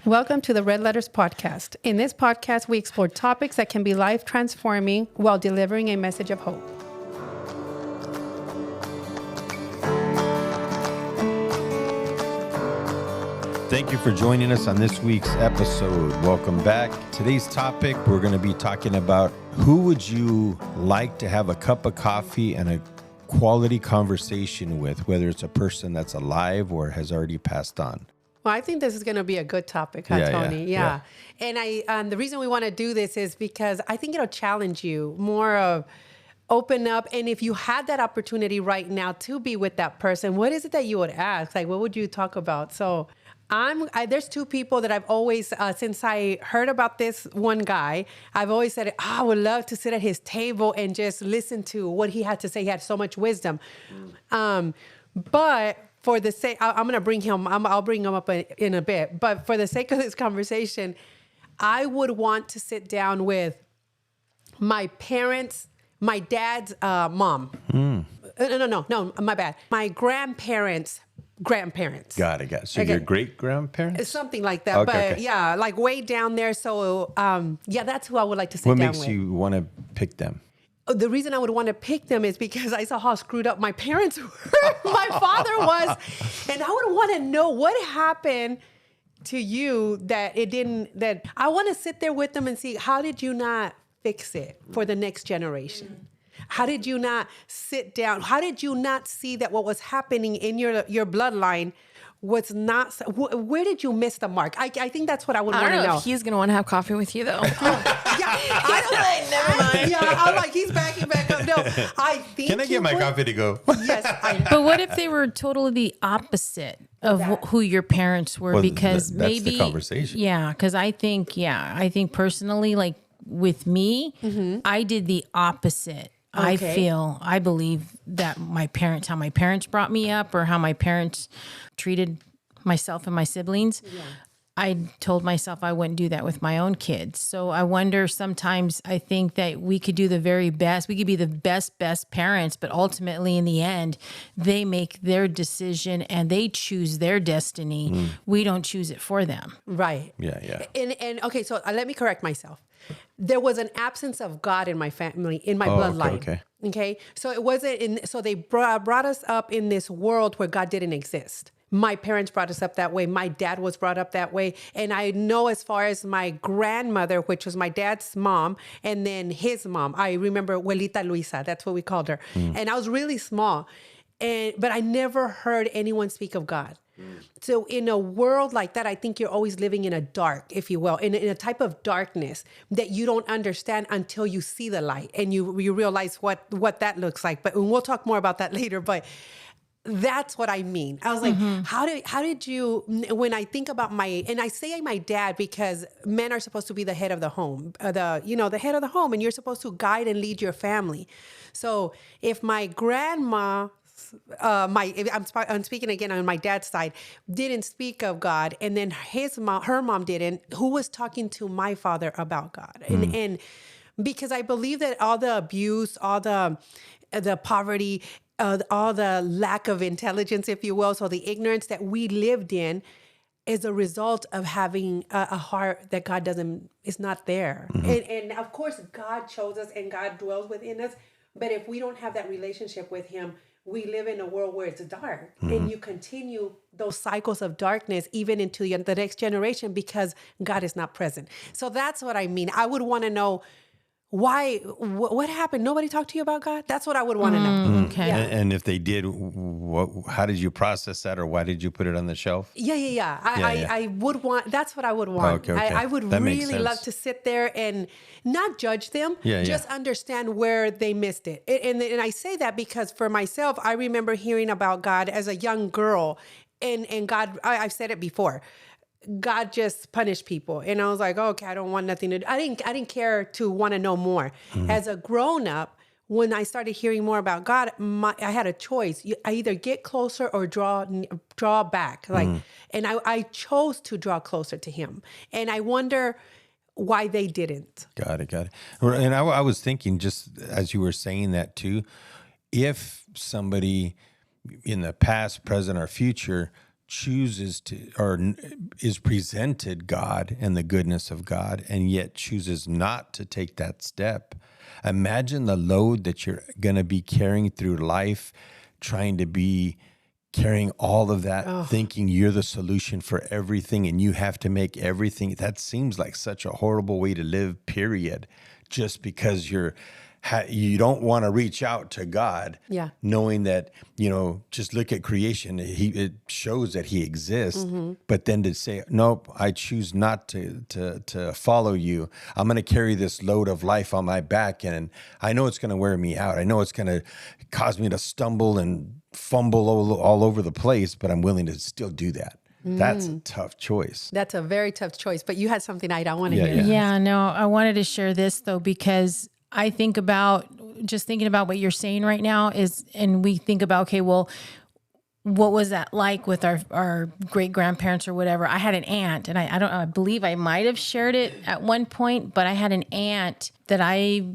Welcome to the Red Letters Podcast. In this podcast, we explore topics that can be life-transforming while delivering a message of hope. Thank you for joining us on this week's episode. Welcome back. Today's topic, we're going to be talking about who would you like to have a cup of coffee and a quality conversation with, whether it's a person that's alive or has already passed on. Well, I think this is going to be a good topic, huh, Tony? Yeah. And the reason we want to do this is because I think it'll challenge you more of open up. And if you had that opportunity right now to be with that person, what is it that you would ask? Like, what would you talk about? So there's two people that I've always, since I heard about this one guy, I've always said, I would love to sit at his table and just listen to what he had to say. He had so much wisdom. But for the sake, I'm going to bring him, I'll bring him up in a bit. But for the sake of this conversation, I would want to sit down with my parents, my dad's mom. No, my bad. My grandparents. Got it. So your great-grandparents? Something like that. Okay. Yeah, like way down there. So, that's who I would like to sit down with. What makes you want to pick them? The reason I would want to pick them is because I saw how screwed up my parents were. My father was. And I would want to know what happened to you that I want to sit there with them and see, how did you not fix it for the next generation? How did you not sit down? How did you not see that what was happening in your bloodline was not? Where did you miss the mark? I think that's what I would want to know. He's going to want to have coffee with you, though. Never mind. Yeah, I'm like, he's backing back up. No, I think. Can I get my coffee to go? Yes, I know. But what if they were totally the opposite of who your parents were? Well, because that's maybe the conversation. Yeah, because I think personally, like with me, I did the opposite. Okay. I believe that how my parents brought me up or how my parents treated myself and my siblings, I told myself I wouldn't do that with my own kids. So I wonder, sometimes I think that we could do the very best. We could be the best parents, but ultimately in the end, they make their decision and they choose their destiny. We don't choose it for them. Right. Yeah. And okay, so let me correct myself. There was an absence of God in my family, in my bloodline. Okay. So it wasn't so they brought us up in this world where God didn't exist. My parents brought us up that way. My dad was brought up that way. And I know as far as my grandmother, which was my dad's mom, and then his mom, I remember Abuelita Luisa, that's what we called her. And I was really small. But I never heard anyone speak of God. So in a world like that, I think you're always living in a dark, if you will, in a type of darkness that you don't understand until you see the light and you realize what that looks like. But we'll talk more about that later. But that's what I mean. I was like, how did you, when I think about and I say my dad because men are supposed to be the head of the home, the head of the home, and you're supposed to guide and lead your family. So if my grandma, I'm speaking again on my dad's side, didn't speak of God, and then her mom didn't, who was talking to my father about God? And because I believe that all the abuse, all the poverty, all the lack of intelligence, if you will, so the ignorance that we lived in is a result of having a heart that God is not there. And of course, God chose us and God dwells within us. But if we don't have that relationship with him, we live in a world where it's dark, and you continue those cycles of darkness even into the next generation because God is not present. So that's what I mean. I would want to know why, what happened? Nobody talked to you about God? That's what I would want to know. Okay. Yeah. And if they did, how did you process that, or why did you put it on the shelf? Yeah. I would want, that's what I would want. Okay. I would really love to sit there and not judge them, just understand where they missed it. And I say that because for myself, I remember hearing about God as a young girl, and God, I've said it before, God just punished people. And I was like, okay, I don't want nothing to do. I didn't care to want to know more. As a grown up, when I started hearing more about God, I had a choice. I either get closer or draw back. And I chose to draw closer to him. And I wonder why they didn't. Got it. And I was thinking, just as you were saying that too, if somebody in the past, present, or future chooses to, or is presented God and the goodness of God, and yet chooses not to take that step, imagine the load that you're going to be carrying through life, trying to be carrying all of that, thinking you're the solution for everything and you have to make everything. That seems like such a horrible way to live, period, just because you don't want to reach out to God, knowing that, just look at creation. It shows that he exists, but then to say, nope, I choose not to follow you. I'm going to carry this load of life on my back, and I know it's going to wear me out. I know it's going to cause me to stumble and fumble all over the place, but I'm willing to still do that. That's a tough choice. That's a very tough choice, but you had something I want to hear. Yeah, no, I wanted to share this though, because I think about thinking about what you're saying right now and we think about, okay, well, what was that like with our great grandparents or whatever? I had an aunt, and I believe I might have shared it at one point, but I had an aunt that I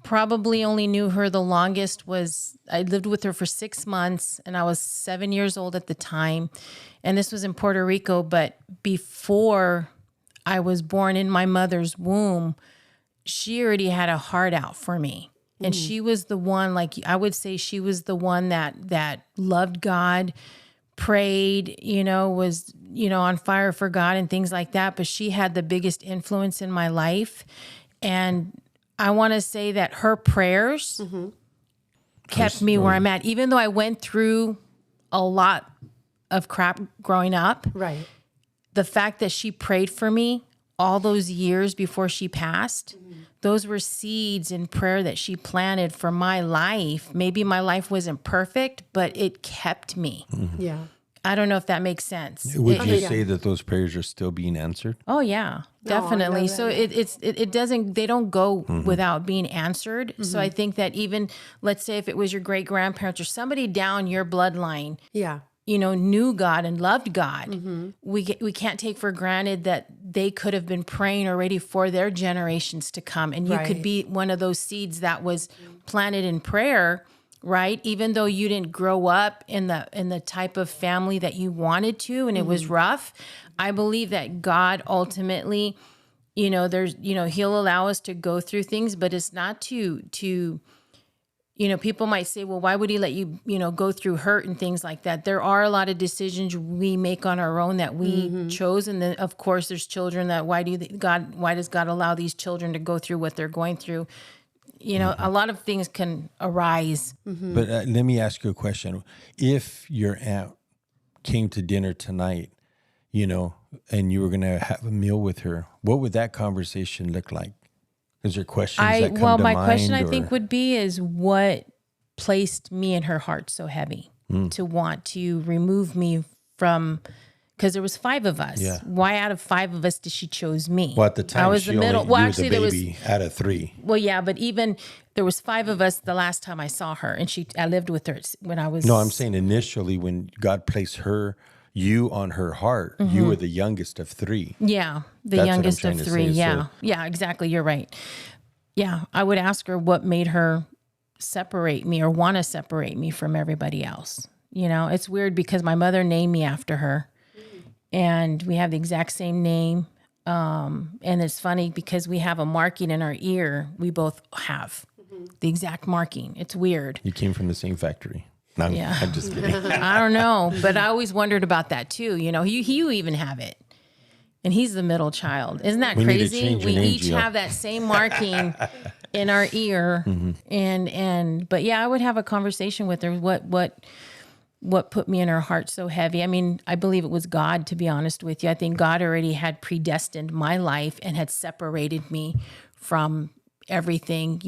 probably only knew her the longest. I lived with her for 6 months, and I was 7 years old at the time. And this was in Puerto Rico, but before I was born in my mother's womb, she already had a heart out for me. And she was the one, like I would say, she was the one that loved God, prayed, was, on fire for God and things like that. But she had the biggest influence in my life. And I want to say that her prayers kept me where I'm at, even though I went through a lot of crap growing up. Right. The fact that she prayed for me all those years before she passed, those were seeds in prayer that she planted for my life. Maybe my life wasn't perfect, but it kept me. Yeah. I don't know if that makes sense. Would you say that those prayers are still being answered? Oh yeah, definitely. So they don't go without being answered. So I think that even, let's say if it was your great grandparents or somebody down your bloodline, knew God and loved God, we can't take for granted that they could have been praying already for their generations to come. And you could be one of those seeds that was planted in prayer, right? Even though you didn't grow up in the type of family that you wanted to, and it was rough. I believe that God ultimately, he'll allow us to go through things, but it's not to people might say, well, why would he let you, go through hurt and things like that? There are a lot of decisions we make on our own that we chose. And then of course there's children that, why does God allow these children to go through what they're going through? A lot of things can arise. But let me ask you a question. If your aunt came to dinner tonight, and you were going to have a meal with her, what would that conversation look like? Is there questions that come to mind? My question I think would be is what placed me in her heart so heavy to want to remove me from, because there was 5 of us. Yeah. Why out of 5 of us did she chose me? Well, at the time, I was the middle. Well, actually, there was out of 3. Well, yeah, but even there was 5 of us the last time I saw her, and I lived with her when I was. No, I'm saying initially when God placed you on her heart, you were the youngest of 3. Yeah, the youngest of 3. Yeah, yeah, exactly. You're right. Yeah, I would ask her what made her separate me or want to separate me from everybody else. It's weird because my mother named me after her, and we have the exact same name. And it's funny because we have a marking in our ear. We both have the exact marking. It's weird. You came from the same factory. No, I'm just kidding. I don't know, but I always wondered about that too. You even have it, and he's the middle child. Isn't that crazy? We each have that same marking in our ear, but yeah, I would have a conversation with her. What put me in her heart so heavy? I mean, I believe it was God, to be honest with you. I think God already had predestined my life and had separated me from everything.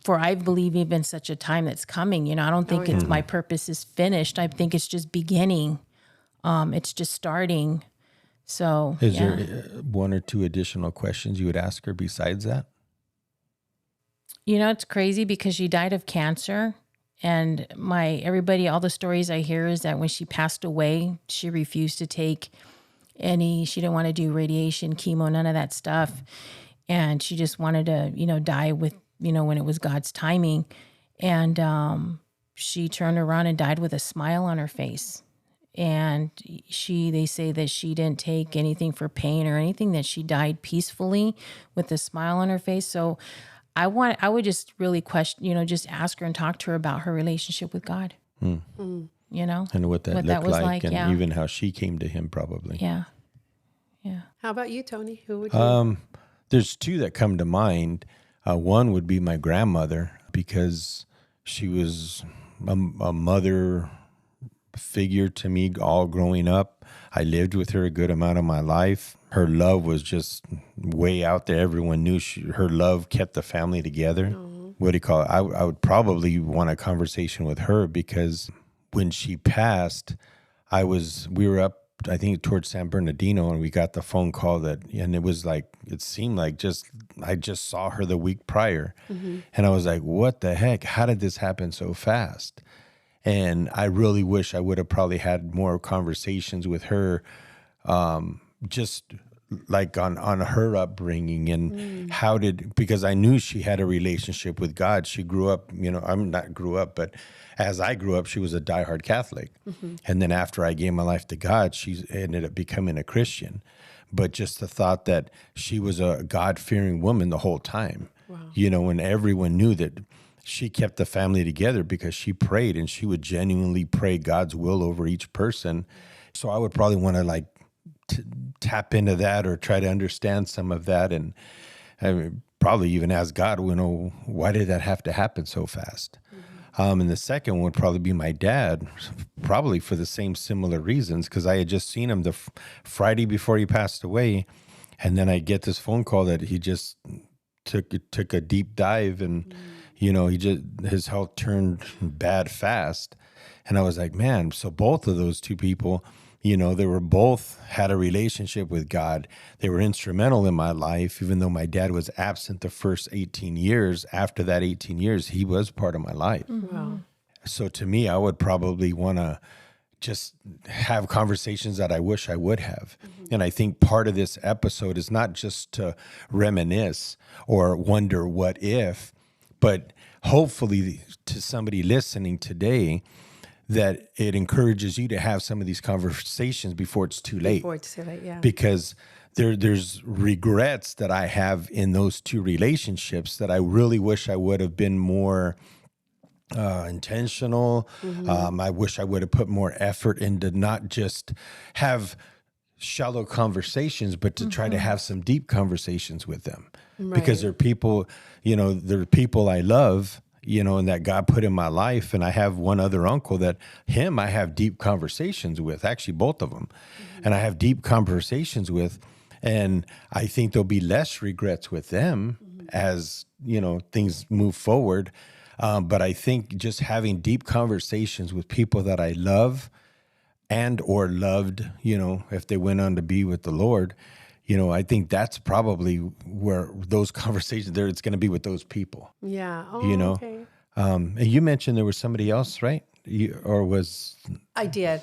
For I believe even such a time that's coming, I don't think it's my purpose is finished. I think it's just beginning. It's just starting. So is there 1 or 2 additional questions you would ask her besides that? It's crazy because she died of cancer, and all the stories I hear is that when she passed away, she refused to take she didn't want to do radiation, chemo, none of that stuff. And she just wanted to, die with, when it was God's timing. And she turned around and died with a smile on her face. And they say that she didn't take anything for pain or anything, that she died peacefully with a smile on her face. So I would just really question, just ask her and talk to her about her relationship with God, and what that looked was like and yeah. even how she came to him probably. Yeah. Yeah. How about you, Tony? Who would you? There's two that come to mind. One would be my grandmother, because she was a mother figure to me all growing up. I lived with her a good amount of my life. Her love was just way out there. Everyone knew her love kept the family together. What do you call it? I would probably want a conversation with her, because when she passed, we were up, I think, towards San Bernardino, and we got the phone call and it was like, it seemed like I just saw her the week prior. And I was like, what the heck? How did this happen so fast? And I really wish I would have probably had more conversations with her, just like on her upbringing and because I knew she had a relationship with God. She grew up, but as I grew up, she was a diehard Catholic. And then after I gave my life to God, she ended up becoming a Christian. But just the thought that she was a God-fearing woman the whole time, and everyone knew that she kept the family together because she prayed, and she would genuinely pray God's will over each person. So I would probably want to tap into that or try to understand some of that. And probably even ask God, why did that have to happen so fast? And the second one would probably be my dad, probably for the same similar reasons, because I had just seen him the Friday before he passed away. And then I get this phone call that he just took a deep dive, and his health turned bad fast. And I was like, man, so both of those two people, they were both had a relationship with God. They were instrumental in my life, even though my dad was absent the first 18 years. After that 18 years, he was part of my life. Wow. So to me, I would probably want to just have conversations that I wish I would have. And I think part of this episode is not just to reminisce or wonder what if, but hopefully to somebody listening today, that it encourages you to have some of these conversations before it's too late. Before it's too late, yeah. Because there's regrets that I have in those two relationships that I really wish I would have been more intentional. I wish I would have put more effort into not just have shallow conversations, but to try to have some deep conversations with them. Right. Because they're people, they're people I love, and that God put in my life. And I have one other uncle that I have deep conversations with, actually both of them. And I have deep conversations with, and I think there'll be less regrets with them as, things move forward. But I think just having deep conversations with people that I love and or loved, if they went on to be with the Lord, I think that's probably where those conversations there, it's going to be with those people. Yeah. Oh, okay. And you mentioned there was somebody else, right? I did,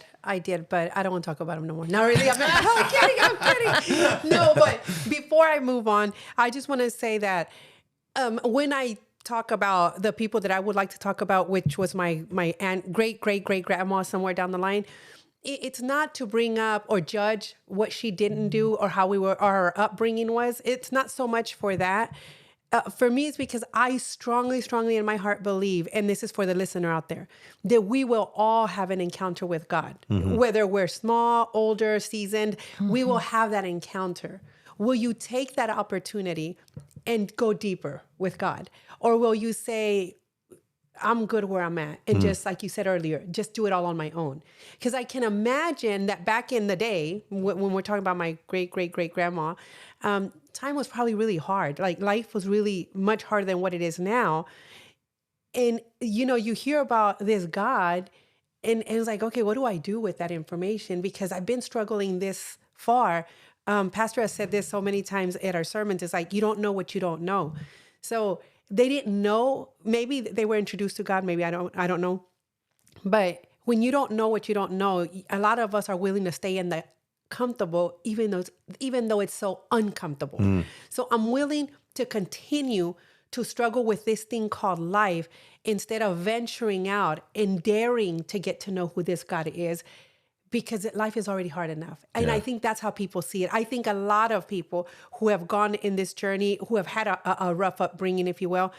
but I don't want to talk about him no more. Not really. I'm kidding. No, but before I move on, I just want to say that when I talk about the people that I would like to talk about, which was my aunt, great grandma somewhere down the line, it's not to bring up or judge what she didn't do or how our upbringing was. It's not so much for that. For me, it's because I strongly in my heart believe, and this is for the listener out there, that we will all have an encounter with God. Whether we're small, older, seasoned, we will have that encounter. Will you take that opportunity and go deeper with God? Or will you say, I'm good where I'm at, and just like you said earlier, just do it all on my own? Because I can imagine that back in the day, when we're talking about my great grandma, time was probably really hard. Like life was really much harder than what it is now. And you hear about this God, and it's like, okay, what do I do with that information? Because I've been struggling this far. Pastor has said this so many times at our sermons. It's like, you don't know what you don't know. So they didn't know. Maybe they were introduced to God. Maybe I don't know. But when you don't know what you don't know, a lot of us are willing to stay in the comfortable, even though it's so uncomfortable. So I'm willing to continue to struggle with this thing called life instead of venturing out and daring to get to know who this God is, because life is already hard enough. And I think that's how people see it. I think a lot of people who have gone in this journey, who have had a rough upbringing, if you will,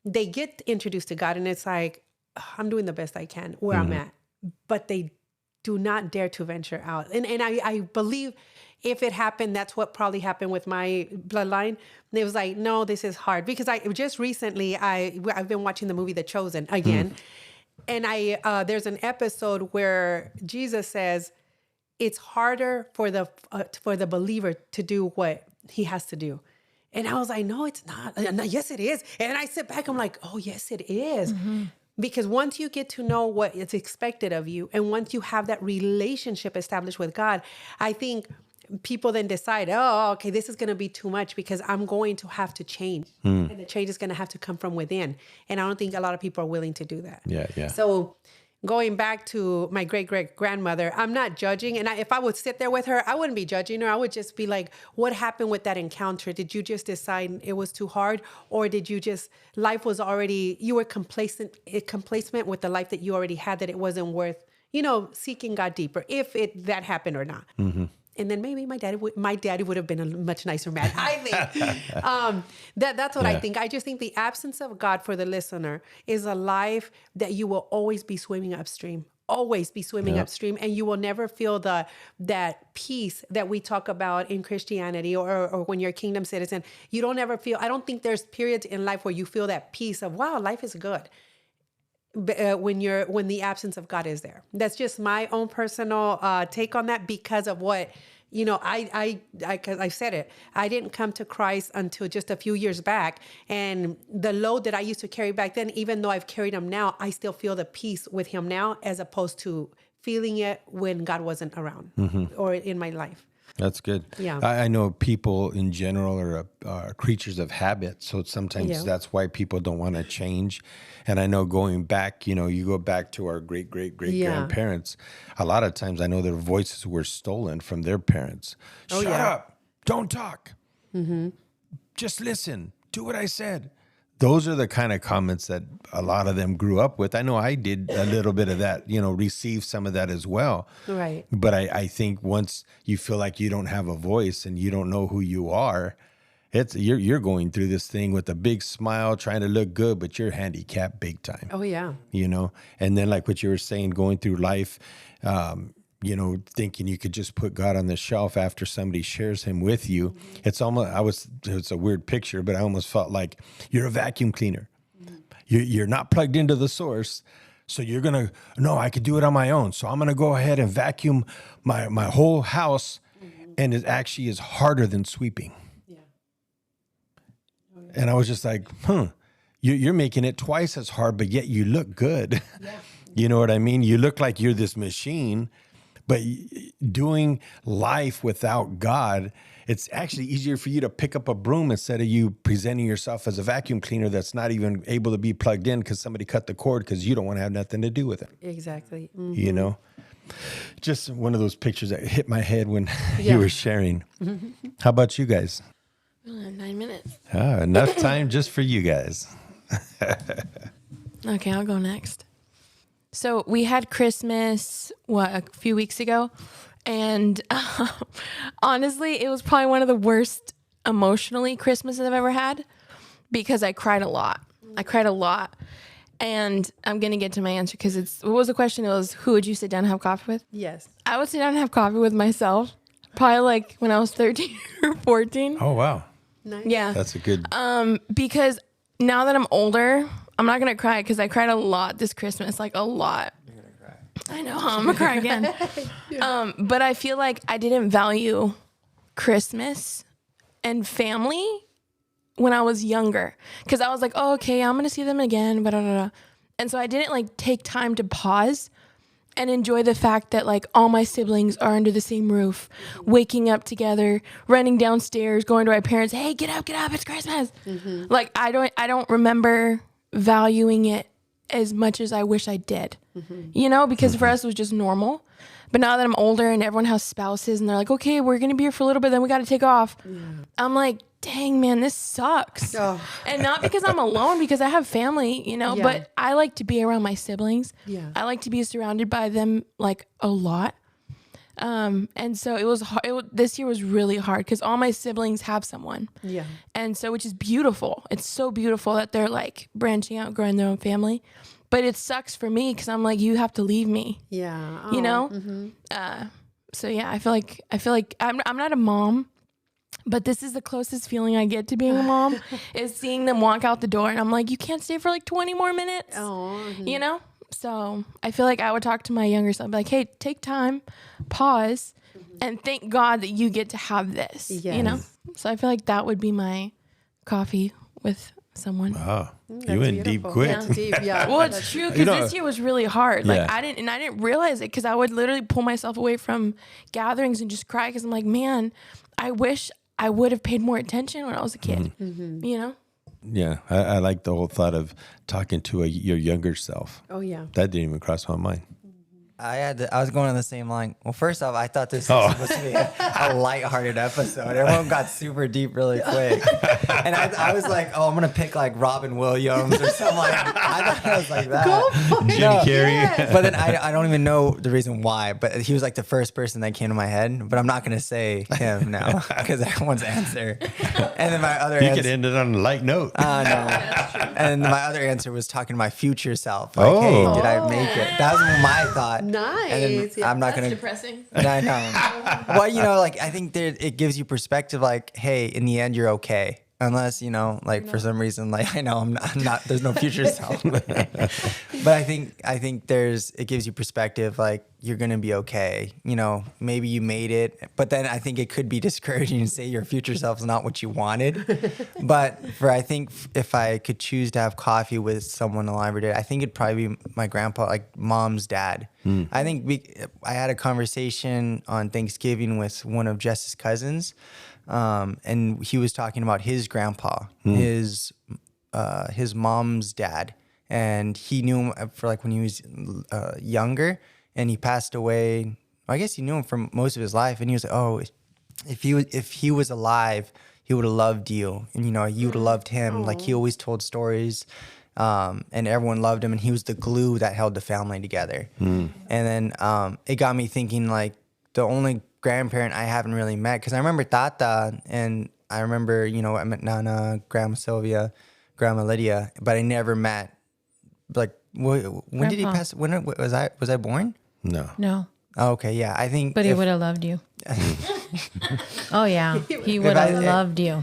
they get introduced to God and it's like, I'm doing the best I can where I'm at, but they do not dare to venture out. And I believe if it happened, that's what probably happened with my bloodline. It was like, no, this is hard. Because I just recently, I've been watching the movie The Chosen again. And there's an episode where Jesus says it's harder for the believer to do what he has to do. And I was like, no, it's not. Yes, it is. And I sit back, I'm like, oh, yes, it is. Because once you get to know what is expected of you, and once you have that relationship established with God, I think people then decide, oh, okay, this is going to be too much because I'm going to have to change. And the change is going to have to come from within. And I don't think a lot of people are willing to do that. Yeah. So going back to my great-great-grandmother, I'm not judging. And if I would sit there with her, I wouldn't be judging her. I would just be like, what happened with that encounter? Did you just decide it was too hard? Or did you just, life was already, you were complacent with the life that you already had, that it wasn't worth, seeking God deeper, if that happened or not. And then maybe my daddy would have been a much nicer man, I think. That's what I think. I just think the absence of God for the listener is a life that you will always be swimming upstream. Always be swimming upstream, and you will never feel that peace that we talk about in Christianity or when you're a kingdom citizen. You don't ever feel, I don't think there's periods in life where you feel that peace of, wow, life is good. When the absence of God is there. That's just my own personal take on that, because of what, cause I said it, I didn't come to Christ until just a few years back. And the load that I used to carry back then, even though I've carried him now, I still feel the peace with him now, as opposed to feeling it when God wasn't around or in my life. That's good. Yeah. I know people in general are creatures of habit. So sometimes that's why people don't want to change. And I know going back, you go back to our great-great-great-grandparents. A lot of times I know their voices were stolen from their parents. Shut up. Don't talk. Just listen. Do what I said. Those are the kind of comments that a lot of them grew up with. I know I did a little bit of that, receive some of that as well. Right. But I think once you feel like you don't have a voice and you don't know who you are, you're going through this thing with a big smile, trying to look good, but you're handicapped big time. Oh, yeah. And then like what you were saying, going through life, thinking you could just put God on the shelf after somebody shares him with you. It's a weird picture, but I almost felt like you're a vacuum cleaner. You're not plugged into the source. So you're going to, no, I could do it on my own. So I'm going to go ahead and vacuum my whole house. And it actually is harder than sweeping. Yeah. And I was just like, you're making it twice as hard, but yet you look good. Yeah. You know what I mean? You look like you're this machine. But doing life without God, it's actually easier for you to pick up a broom instead of you presenting yourself as a vacuum cleaner that's not even able to be plugged in because somebody cut the cord because you don't want to have nothing to do with it. Exactly. Just one of those pictures that hit my head when you were sharing. How about you guys? 9 minutes. Enough time just for you guys. Okay, I'll go next. So we had Christmas, a few weeks ago, and honestly, it was probably one of the worst emotionally Christmases I've ever had, because I cried a lot. And I'm going to get to my answer, because what was the question? It was, who would you sit down and have coffee with? Yes. I would sit down and have coffee with myself, probably like when I was 13 or 14. Oh, wow. Nice. Yeah. That's a good... Because now that I'm older, I'm not going to cry, because I cried a lot this Christmas, like a lot. You're going to cry. I know, I'm going to cry again. But I feel like I didn't value Christmas and family when I was younger, because I was like, oh, okay, I'm going to see them again, blah, blah, blah. And so I didn't take time to pause and enjoy the fact that all my siblings are under the same roof, waking up together, running downstairs, going to our parents, hey, get up, it's Christmas. I don't remember valuing it as much as I wish I did, you know, because for us it was just normal. But now that I'm older and everyone has spouses and they're like, okay, we're going to be here for a little bit, then we got to take off. Yeah. I'm like, dang, man, this sucks. Oh. And not because I'm alone, because I have family, you know, but I like to be around my siblings. Yeah. I like to be surrounded by them like a lot. And so it was hard. This year was really hard because all my siblings have someone. Yeah. And so, which is beautiful. It's so beautiful that they're like branching out, growing their own family. But it sucks for me because I'm like, you have to leave me. Yeah. Oh, you know? Mm-hmm. So yeah, I feel like I'm not a mom, but this is the closest feeling I get to being a mom is seeing them walk out the door and I'm like, you can't stay for like 20 more minutes. Oh. Mm-hmm. You know? So I feel like I would talk to my younger son, be like, hey, take time, pause, and thank God that you get to have this, you know? So I feel like that would be my coffee with someone. Wow. You went deep quick. Yeah, deep, yeah. Well, it's true because this year was really hard. Like I didn't realize it because I would literally pull myself away from gatherings and just cry because I'm like, man, I wish I would have paid more attention when I was a kid, you know? Yeah, I like the whole thought of talking to your younger self. Oh, yeah. That didn't even cross my mind. I was going on the same line. Well, first off, I thought this was supposed to be a lighthearted episode. Everyone got super deep really quick. And I was like, oh, I'm going to pick like Robin Williams or something like that. I thought it was like that. Go for it. Jim Carrey. Yes. But then I don't even know the reason why. But he was like the first person that came to my head. But I'm not going to say him now because everyone's answer. And then my other answer. You could end it on a light note. No. And my other answer was talking to my future self. Like, hey, did I make it? That was my thought. Nice. And I'm not going to. Depressing. I know. Well, you know, like I think it gives you perspective. Like, hey, in the end, you're okay. Unless, you know, like for some reason, like I know I'm not there's no future self. But I think it gives you perspective. Like you're going to be okay. You know, maybe you made it, but then I think it could be discouraging to say your future self is not what you wanted. But I think if I could choose to have coffee with someone alive or dead, I think it'd probably be my grandpa, like mom's dad. I think I had a conversation on Thanksgiving with one of Jess's cousins. And he was talking about his grandpa, his mom's dad, and he knew him for like when he was younger, and he passed away. I guess he knew him for most of his life, and he was like, "Oh, if he was alive, he would have loved you, and you know, you would have loved him." Like he always told stories, and everyone loved him, and he was the glue that held the family together. And then it got me thinking, like the only grandparent I haven't really met, because I remember Tata, and I remember, you know, I met Nana, Grandma Sylvia, Grandma Lydia, but I never met, like, when did he pass? When was I born? No. Oh, okay, yeah, I think. But he would have loved you. Oh yeah, he would have loved you.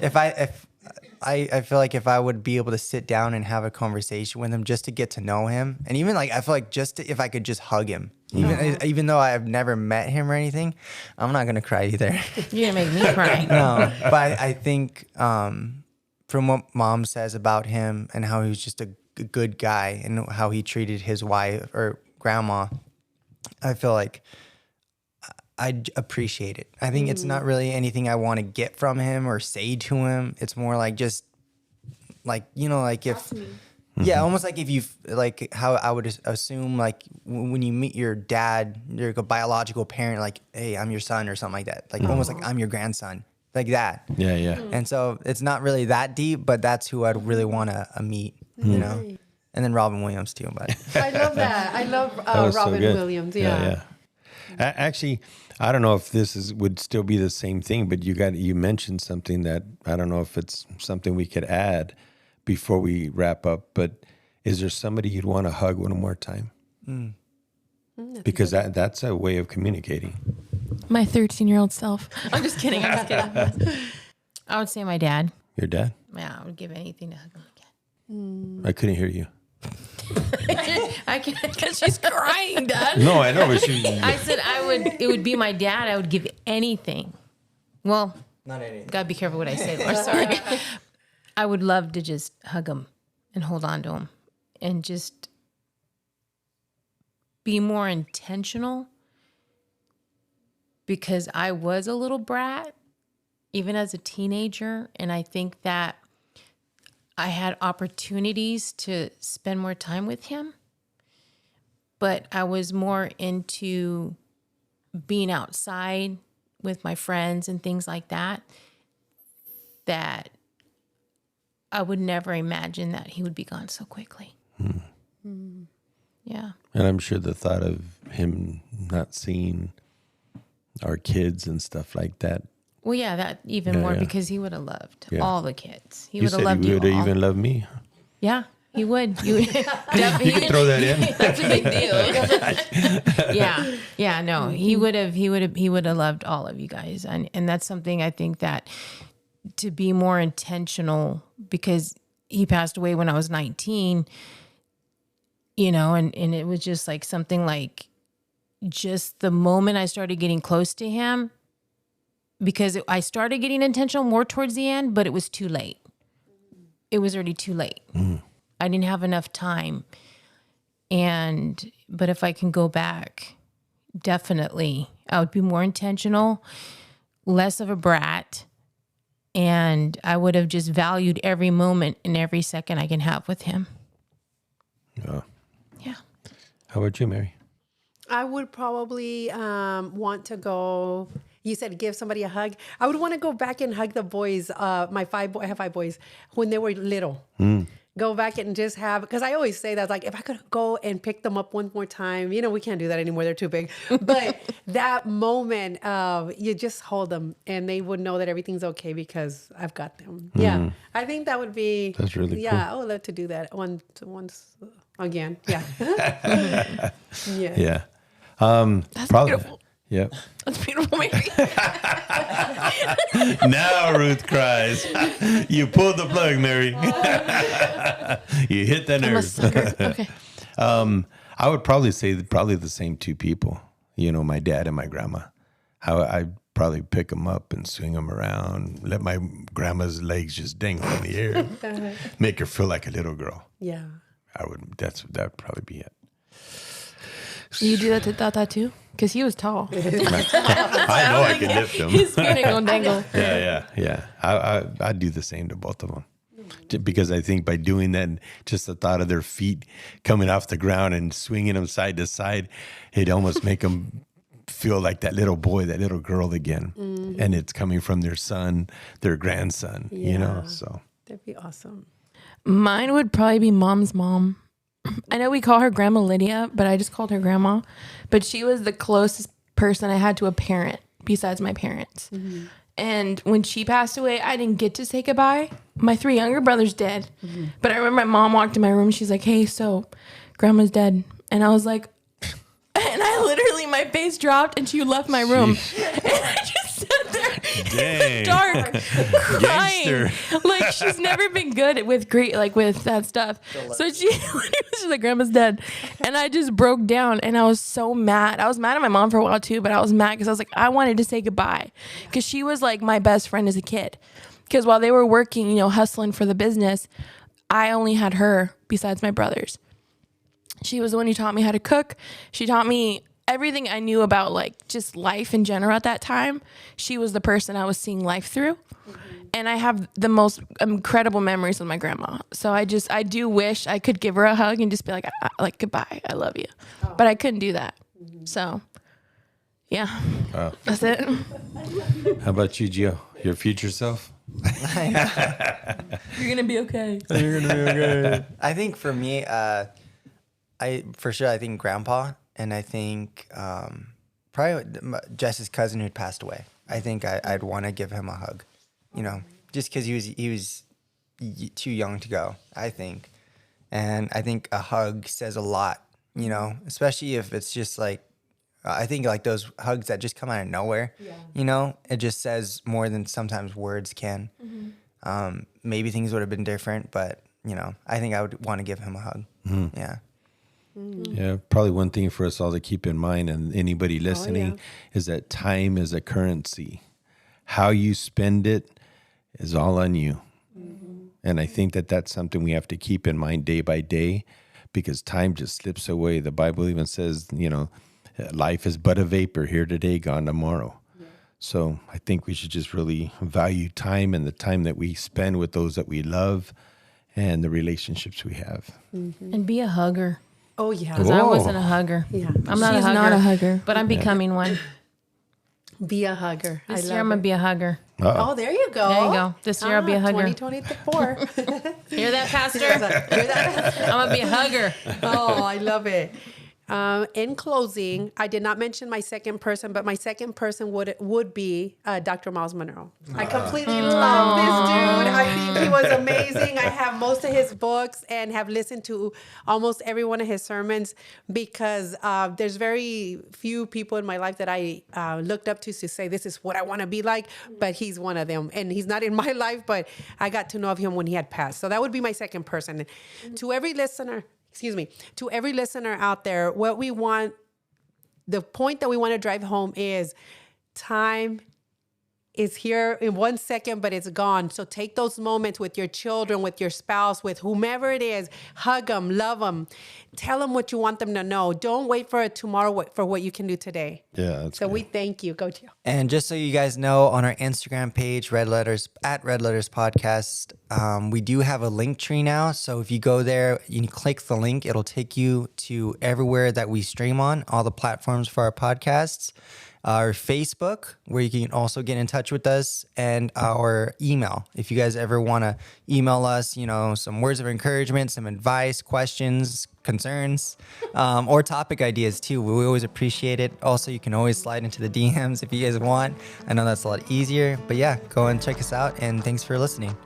I feel like if I would be able to sit down and have a conversation with him just to get to know him, and even like I feel like if I could just hug him, even though I've never met him or anything, I'm not gonna cry either. You're gonna make me cry. No, but I think from what Mom says about him and how he was just a good guy and how he treated his wife or grandma, I feel like I'd appreciate it. I think it's not really anything I want to get from him or say to him. It's more like just like, you know, like if, yeah, almost like if you, like how I would assume like when you meet your dad, your biological parent, like, hey, I'm your son or something like that. Like almost like I'm your grandson, like that. Yeah, yeah. And so it's not really that deep, but that's who I'd really want to meet, you know? And then Robin Williams too, but. I love that. I love Robin Williams. Yeah. Actually, I don't know if this would still be the same thing, but you mentioned something that I don't know if it's something we could add before we wrap up. But is there somebody you'd want to hug one more time? Because that's a way of communicating. My 13-year-old self. I'm just kidding. I would say my dad. Your dad? Yeah, I would give anything to hug him again. I couldn't hear you. I can't because she's crying, Dad. No, I know, but I said it would be my dad. I would give anything. Well, not anything. Gotta be careful what I say, Laura. Sorry. I would love to just hug him and hold on to him and just be more intentional, because I was a little brat even as a teenager, and I think that I had opportunities to spend more time with him, but I was more into being outside with my friends and things like that, that I would never imagine that he would be gone so quickly. Yeah. And I'm sure the thought of him not seeing our kids and stuff like that. Well, yeah, that even more because he would have loved all the kids. He You would have said loved he you would all. even love me. Yeah, he would. You would. You can throw that in. That's a big deal. Yeah. No, he would have loved all of you guys, and that's something I think that to be more intentional, because he passed away when I was 19. You know, and it was just like something like, just the moment I started getting close to him, because I started getting intentional more towards the end, but it was too late. It was already too late. I didn't have enough time. But if I can go back, definitely I would be more intentional, less of a brat, and I would have just valued every moment and every second I can have with him. Yeah. Yeah. How about you, Mary? I would probably want to go. You said give somebody a hug. I would want to go back and hug the boys. I have 5 boys when they were little. Go back and just have, because I always say that, like, if I could go and pick them up one more time, we can't do that anymore. They're too big. But that moment, you just hold them and they would know that everything's okay because I've got them. Yeah. I think that would be. That's really cool. I would love to do that once again. Yeah. Yeah. That's Probably. beautiful. Yeah. That's beautiful, Mary. Now Ruth cries. You pulled the plug, Mary. You hit the I'm a nerve. sucker. Okay. I would probably say probably the same 2 people. My dad and my grandma. I'd probably pick them up and swing them around, let my grandma's legs just dangle in the air, make her feel like a little girl. Yeah. That'd probably be it. You do that to Tata too? Because he was tall. I know I can lift them. His feet ain't gonna dangle. Yeah. I'd do the same to both of them. Because I think by doing that, just the thought of their feet coming off the ground and swinging them side to side, it'd almost make them feel like that little boy, that little girl again. And it's coming from their son, their grandson, so. That'd be awesome. Mine would probably be Mom's mom. I know we call her Grandma Lydia, but I just called her Grandma. But she was the closest person I had to a parent besides my parents. And when she passed away, I didn't get to say goodbye. My 3 younger brothers did. But I remember my mom walked in my room. She's like, hey, so Grandma's dead. And I was like, and I literally, my face dropped and she left my room. And I just sat there in the dark crying. Like, she's never been good with with that stuff. So she's like, Grandma's dead. And I just broke down and I was so mad. I was mad at my mom for a while too, but I was mad because I was like, I wanted to say goodbye because she was like my best friend as a kid. Because while they were working, hustling for the business, I only had her besides my brothers. She was the one who taught me how to cook. She taught me everything I knew about like just life in general at that time. She was the person I was seeing life through. And I have the most incredible memories with my grandma. So I do wish I could give her a hug and just be like goodbye, I love you. But I couldn't do that. So yeah, that's it. How about you, Gio? Your future self? You're going to be okay. I think for me, I think Grandpa, and I think probably Jess's cousin who'd passed away. I think I'd want to give him a hug, just because he was too young to go, I think. And I think a hug says a lot, especially if it's just like, I think like those hugs that just come out of nowhere, it just says more than sometimes words can. Maybe things would have been different, but, I think I would want to give him a hug. Yeah. Yeah, probably one thing for us all to keep in mind, and anybody listening, is that time is a currency. How you spend it is all on you. And I think that that's something we have to keep in mind day by day, because time just slips away. The Bible even says, life is but a vapor, here today, gone tomorrow. Yeah. So I think we should just really value time and the time that we spend with those that we love, and the relationships we have. And be a hugger. Oh yeah. Because I wasn't a hugger. Yeah. I'm not She's a hugger. not a hugger. But I'm becoming one. Be a hugger. This year I'm going to be a hugger. Oh, there you go. There you go. This year I'll be a hugger. 2024. Hear that, Pastor? Hear that? I'm going to be a hugger. Oh, I love it. In closing, I did not mention my second person, but my second person would be Dr. Miles Monroe. I completely love this dude. I think he was amazing. I have most of his books and have listened to almost every one of his sermons because there's very few people in my life that I looked up to say, this is what I want to be like, but he's one of them. And he's not in my life, but I got to know of him when he had passed. So that would be my second person. To every listener out there, what we want, the point that we want to drive home is time is here in 1 second, but it's gone. So take those moments with your children, with your spouse, with whomever it is. Hug them, love them. Tell them what you want them to know. Don't wait for tomorrow for what you can do today. Yeah. That's So good. we thank you. Go Gio. And just so you guys know, on our Instagram page, Red Letters Podcast, we do have a link tree now. So if you go there, you click the link, it'll take you to everywhere that we stream on, all the platforms for our podcasts, our Facebook, where you can also get in touch with us, and our email. If you guys ever want to email us, some words of encouragement, some advice, questions, concerns, or topic ideas too. We always appreciate it. Also, you can always slide into the DMs if you guys want. I know that's a lot easier, but yeah, go and check us out, and thanks for listening.